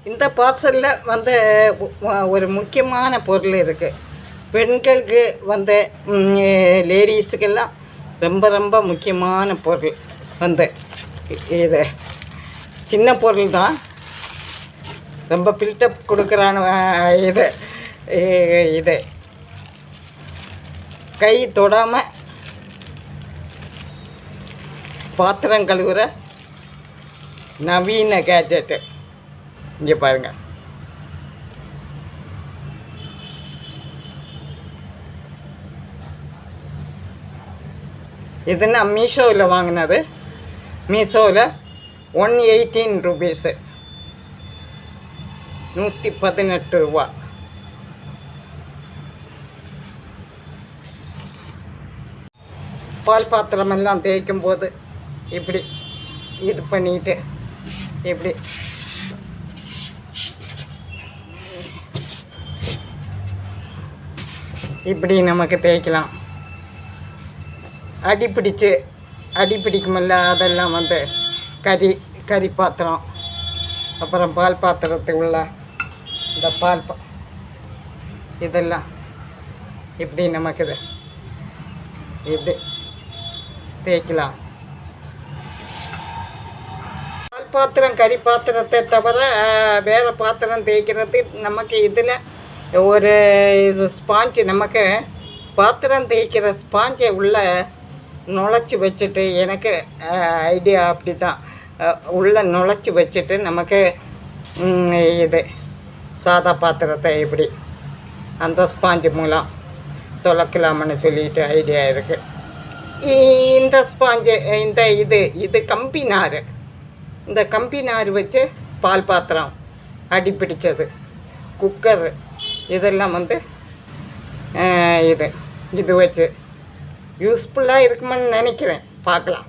இந்த பார்சலில் வந்து ஒரு முக்கியமான பொருள் இருக்குது. பெண்களுக்கு வந்து லேடிஸுக்கெல்லாம் ரொம்ப ரொம்ப முக்கியமான பொருள் வந்து இது சின்ன பொருள் தான், ரொம்ப பில்டப் கொடுக்குறான இது இது கை தொடாமல் பாத்திரம் கழுவுற நவீன கேஜெட்டு. இங்கே பாருங்கள், இது நான் மீஷோவில் வாங்கினது. மீஷோவில் 118 ரூபீஸு, 118 ரூபா. பால் பாத்திரமெல்லாம் தேய்க்கும் போது இப்படி இது பண்ணிட்டு இப்படி இப்படி நமக்கு தேய்க்கலாம். அடி பிடிக்குமில்ல, அதெல்லாம் வந்து கறி பாத்திரம், அப்புறம் பால் பாத்திரத்துக்கு உள்ள இந்த இதெல்லாம் இப்படி நமக்கு இது தேய்க்கலாம். பால் பாத்திரம் கறி பாத்திரத்தை தவிர வேறு பாத்திரம் தேய்க்கிறது நமக்கு இதில் ஒரு இது ஸ்பாஞ்சு, நமக்கு பாத்திரம் தேய்க்கிற ஸ்பாஞ்சை உள்ளே நுழைச்சி வச்சுட்டு, எனக்கு ஐடியா அப்படி தான், உள்ளே நுழைச்சி வச்சுட்டு நமக்கு இது சாதா பாத்திரத்தை இப்படி அந்த ஸ்பாஞ்சு மூலம் துலக்கலாம்னு சொல்லிட்டு ஐடியா இருக்குது. இந்த ஸ்பாஞ்சு இந்த இது கம்பி நார், இந்த கம்பி நார் வச்சு பால் பாத்திரம், அடி பிடிச்சது, குக்கரு, இதெல்லாம் வந்து இது வச்சு யூஸ்ஃபுல்லாக இருக்குமென்னு நினைக்கிறேன். பார்க்கலாம்.